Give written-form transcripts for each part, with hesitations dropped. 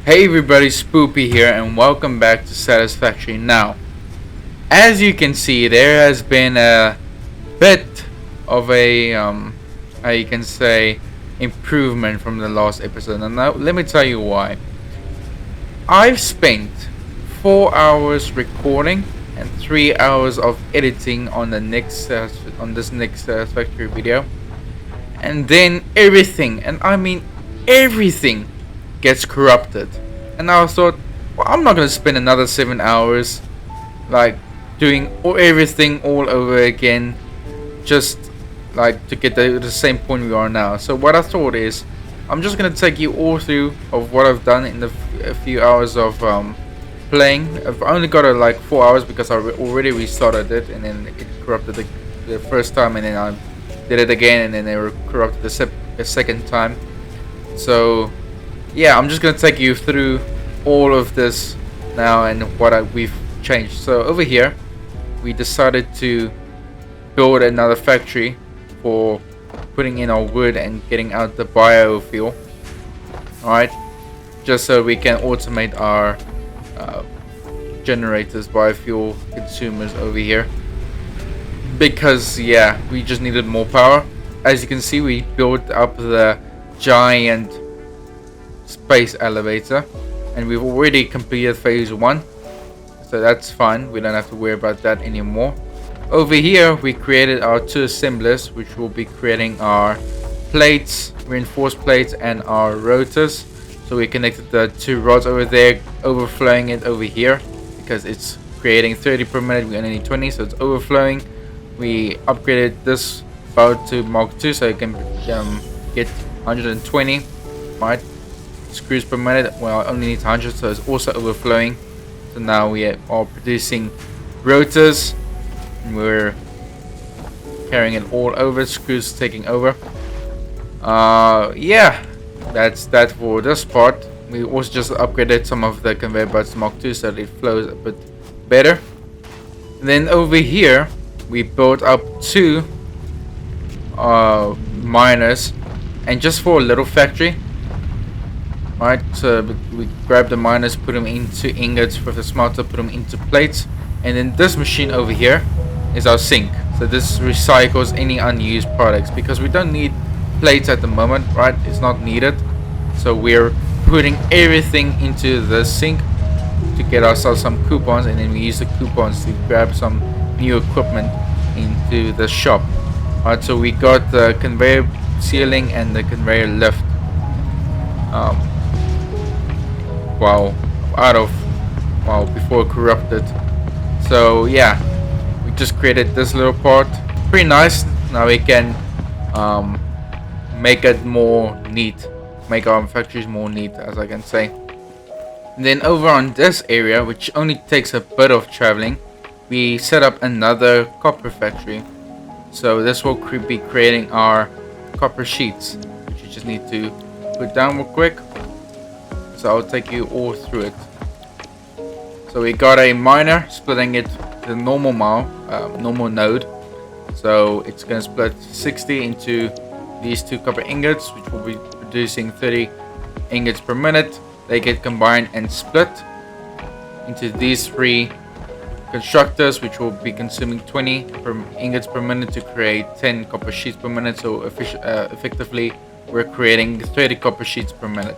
Hey everybody, Spoopy here and welcome back to Satisfactory. Now, as you can see, there has been a bit of a, how you can say, improvement from the last episode. And now, let me tell you why. I've spent 4 hours recording and 3 hours of editing on this next Satisfactory video. And then everything, and I mean everything, gets corrupted. And I thought, well, I'm not gonna spend another 7 hours like doing everything all over again, just like to get the same point we are now. So what I thought is, I'm just gonna take you all through of what I've done in a few hours of playing. I've only got like 4 hours because I already restarted it, and then it corrupted the first time, and then I did it again, and then they were corrupted the second time. So yeah, I'm just gonna take you through all of this now and what we've changed. So over here, we decided to build another factory for putting in our wood and getting out the biofuel. Alright, just so we can automate our generators, biofuel consumers over here. Because yeah, we just needed more power. As you can see, we built up the giant space elevator, and we've already completed phase 1, so that's fine. We don't have to worry about that anymore. Over here, we created our 2 assemblers, which will be creating our plates, reinforced plates, and our rotors. So we connected the 2 rods over there, overflowing it over here because it's creating 30 per minute. We only need 20, so it's overflowing. We upgraded this boat to Mark 2 so it can get 120, right, screws per minute. Well, it only needs 100, so it's also overflowing. So now we are producing rotors, and we're carrying it all over, screws taking over. Yeah, that's that for this part. We also just upgraded some of the conveyor belts to Mark 2 so that it flows a bit better. And then over here, we built up 2 miners, and just for a little factory. Right, so we grab the miners, put them into ingots with the smelter, put them into plates, and then this machine over here is our sink. So this recycles any unused products because we don't need plates at the moment, right? It's not needed. So we're putting everything into the sink to get ourselves some coupons, and then we use the coupons to grab some new equipment into the shop. Right, so we got the conveyor ceiling and the conveyor lift. Before corrupted. So yeah, we just created this little part. Pretty nice. Now we can make it more neat, make our factories more neat, as I can say. And then over on this area, which only takes a bit of traveling, we set up another copper factory. So this will be creating our copper sheets, which you just need to put down real quick. So I'll take you all through it. So we got a miner splitting it the normal node. So it's going to split 60 into these 2 copper ingots, which will be producing 30 ingots per minute. They get combined and split into these 3 constructors, which will be consuming 20 ingots per minute to create 10 copper sheets per minute. So effectively, we're creating 30 copper sheets per minute.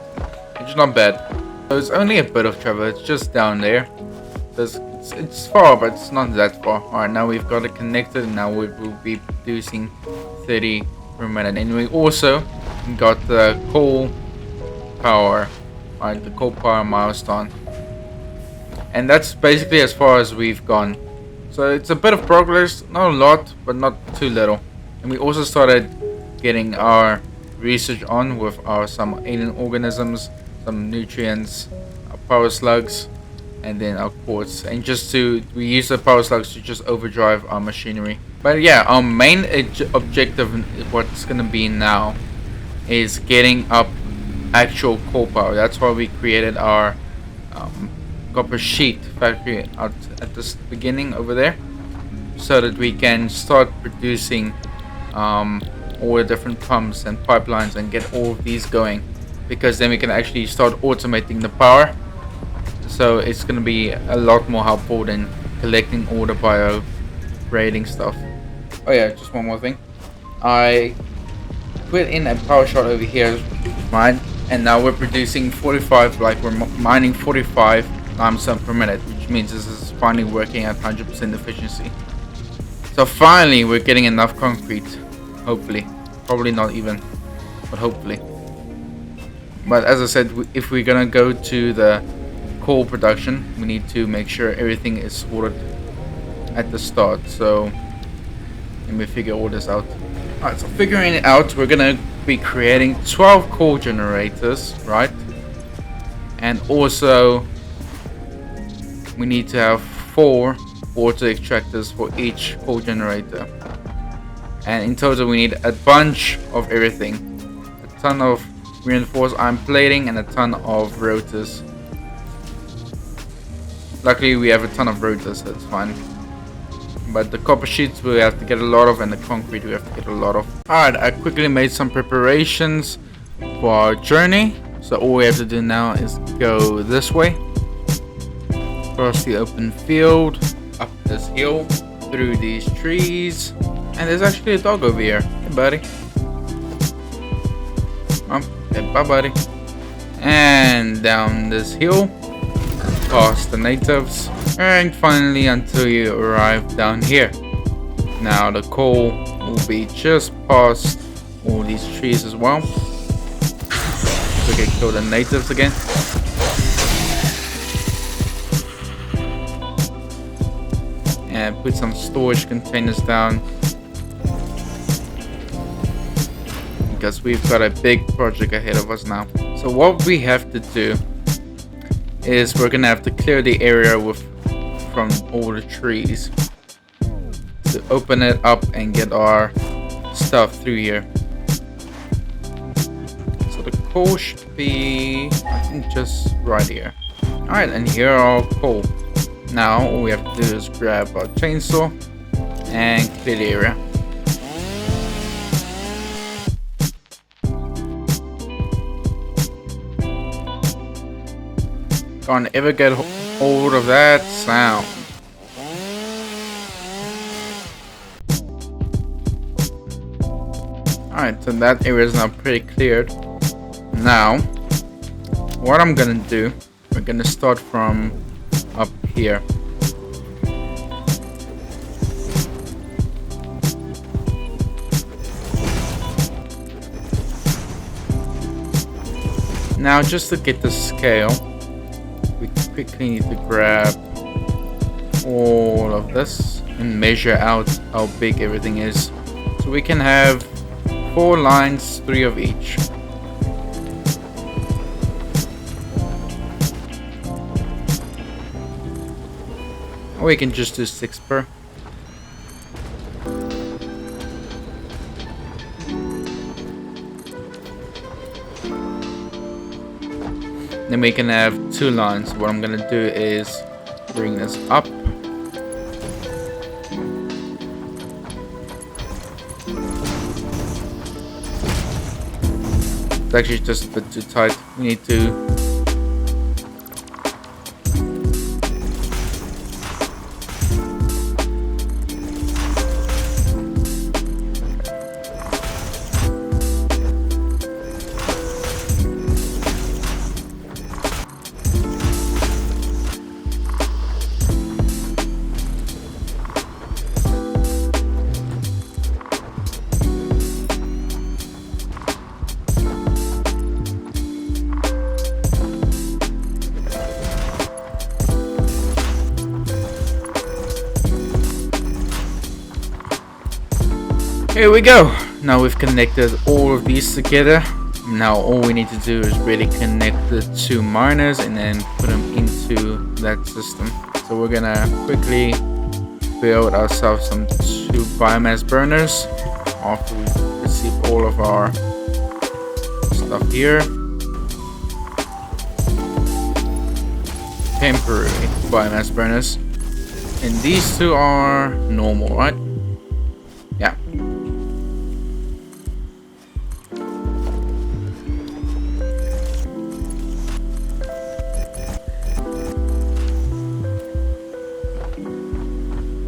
It's not bad. So it's only a bit of travel. It's just down there. It's far, but it's not that far. Alright, now we've got it connected, and now we will be producing 30 per minute. And we also got the coal power. Alright, the coal power milestone. And that's basically as far as we've gone. So it's a bit of progress. Not a lot, but not too little. And we also started getting our research on with some alien organisms, some nutrients, our power slugs, and then our quartz. And we use the power slugs to just overdrive our machinery. But yeah, our main objective, what's gonna be now, is getting up actual coal power. That's why we created our copper sheet factory out at this beginning over there, so that we can start producing all the different pumps and pipelines and get all of these going. because then we can actually start automating the power. So it's going to be a lot more helpful than collecting all the bio raiding stuff. Oh yeah, just one more thing. I put in a power shot over here, right? And now we're producing 45, like we're mining 45 limestone per minute, which means this is finally working at 100% efficiency. So finally we're getting enough concrete, hopefully. Probably not even, but hopefully. But as I said, if we're gonna go to the coal production, we need to make sure everything is sorted at the start. So let me figure all this out. Alright, so figuring it out, we're gonna be creating 12 coal generators, right? And also we need to have 4 water extractors for each coal generator. And in total we need a bunch of everything. A ton of reinforced iron plating and a ton of rotors. Luckily we have a ton of rotors, so it's fine. But the copper sheets we have to get a lot of, and the concrete we have to get a lot of. Alright, I quickly made some preparations for our journey. So all we have to do now is go this way, across the open field, up this hill, through these trees. And there's actually a dog over here. Hey buddy. Okay, bye buddy. And down this hill, past the natives, and finally until you arrive down here. Now the coal will be just past all these trees as well. We can kill the natives again. And put some storage containers down, because we've got a big project ahead of us now. So what we have to do is we're gonna have to clear the area from all the trees to open it up and get our stuff through here. So the coal should be, I think, just right here. Alright, and here are our coal. Now all we have to do is grab our chainsaw and clear the area. Can't ever get hold of that sound. Alright, so that area is now pretty cleared. Now, what I'm gonna do, we're gonna start from up here. Now, just to get the scale, we quickly need to grab all of this and measure out how big everything is. So we can have 4 lines, 3 of each. Or we can just do 6 per. Then we can have 2 lines. What I'm gonna do is bring this up. It's actually just a bit too tight. We need to here we go. Now we've connected all of these together. Now all we need to do is really connect the 2 miners and then put them into that system. So we're gonna quickly build ourselves some 2 biomass burners after we receive all of our stuff here. Temporary biomass burners. And these 2 are normal, right? Yeah.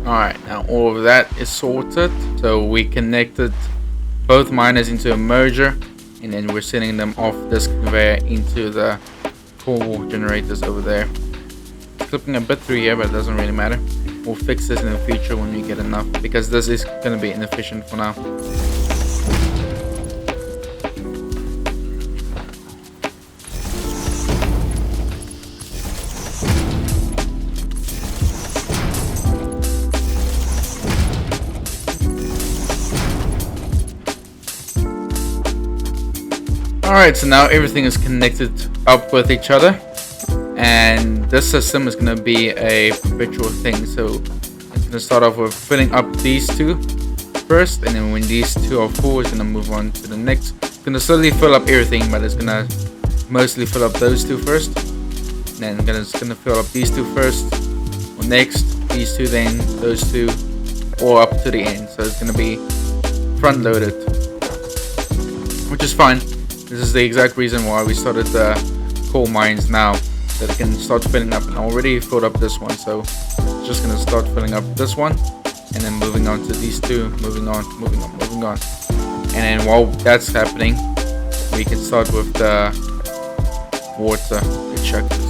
Alright, now all of that is sorted. So we connected both miners into a merger, and then we're sending them off this conveyor into the four generators over there. Clipping a bit through here, but it doesn't really matter. We'll fix this in the future when we get enough, because this is going to be inefficient for now. Alright, so now everything is connected up with each other, and this system is going to be a perpetual thing. So it's going to start off with filling up these two first, and then when these two are full, it's going to move on to the next. It's going to slowly fill up everything, but it's going to mostly fill up those two first, and then it's going to fill up these two first, or next, these two, then those two, or up to the end. So it's going to be front loaded, which is fine. This is the exact reason why we started the coal mines now, that it can start filling up. And I already filled up this one, so it's just gonna start filling up this one, and then moving on to these two, moving on. And then while that's happening, we can start with the water ejectors.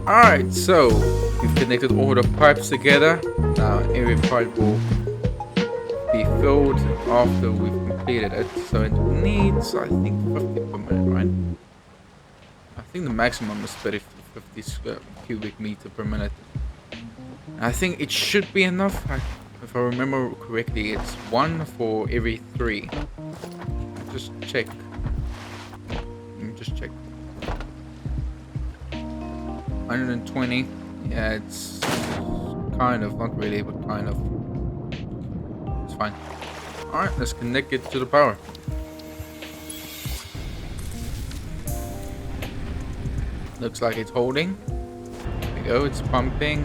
Alright, so we've connected all the pipes together. Now every pipe will be filled after we've completed it. So it needs, I think, 50 per minute, right? I think the maximum is 50 cubic meter per minute. I think it should be enough. If I remember correctly, it's 1 for every 3. Just check. Just check. 120. Yeah, it's kind of, not really, but kind of. It's fine. Alright, let's connect it to the power. Looks like it's holding. There we go, it's pumping.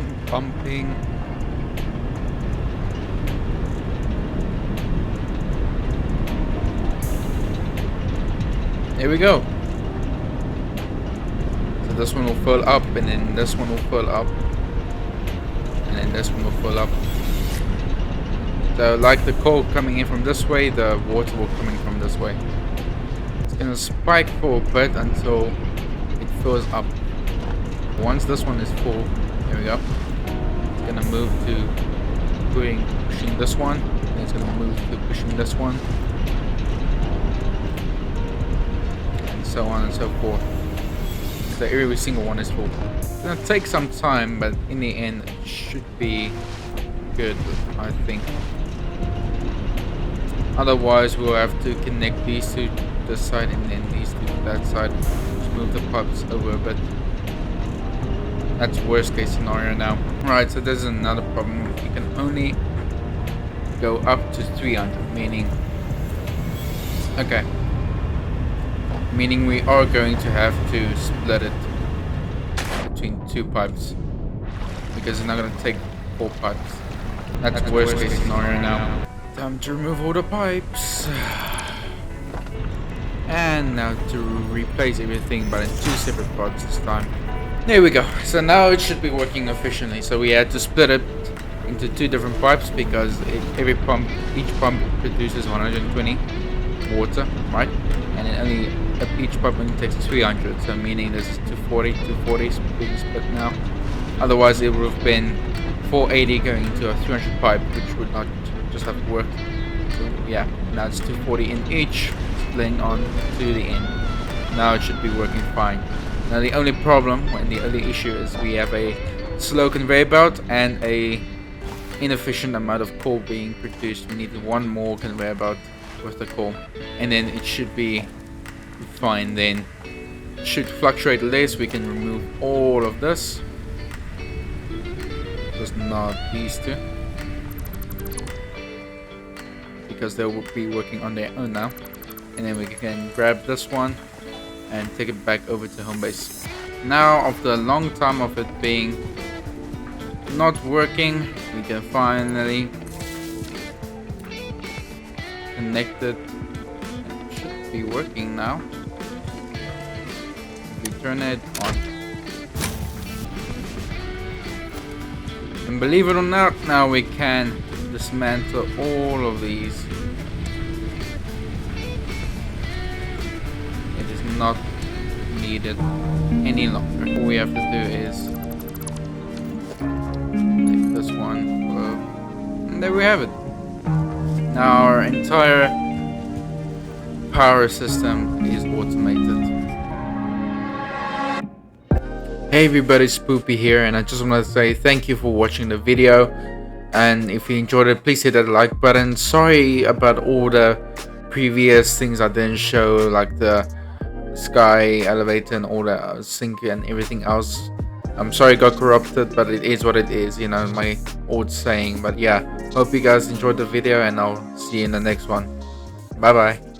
There we go. So this one will fill up, and then this one will fill up, and then this one will fill up. So like the coal coming in from this way, the water will coming from this way. It's gonna spike for a bit until it fills up. Once this one is full, there we go. It's gonna move to pushing this one, and it's gonna move to pushing this one, and so on and so forth. So every single one is full. It's gonna take some time, but in the end it should be good, I think. Otherwise we'll have to connect these two to this side and then these two to that side. Just move the pipes over a bit. That's worst case scenario now. Alright, so there's another problem. You can only go up to 300, meaning we are going to have to split it between 2 pipes, because it's not going to take 4 pipes. That's worst case scenario now. Time to remove all the pipes. And now to replace everything, but in 2 separate parts this time. There we go. So now it should be working efficiently. So we had to split it into 2 different pipes, because each pump produces 120. water, right? And then only each pipe only takes 300, so meaning this is 240 being split now. Otherwise it would have been 480 going into a 300 pipe, which would not just have worked. So yeah, now it's 240 in each, splitting on to the end. Now it should be working fine. Now the only problem and the only issue is we have a slow conveyor belt and a inefficient amount of coal being produced. We need one more conveyor belt with the coal, and then it should be fine. Then it should fluctuate less. We can remove all of this, just not these two, because they will be working on their own now. And then we can grab this one and take it back over to home base. Now, after a long time of it being not working, we can finally connect it. It should be working now. We turn it on. And believe it or not, now we can dismantle all of these. It is not needed any longer. All we have to do is take this one, and there we have it. Now our entire power system is automated. Hey everybody, Spoopy here, and I just want to say thank you for watching the video. And if you enjoyed it, please hit that like button. Sorry about all the previous things I didn't show, like the sky elevator and all the sink and everything else. I'm sorry it got corrupted, but it is what it is, you know, my old saying. But yeah, hope you guys enjoyed the video, and I'll see you in the next one. Bye bye.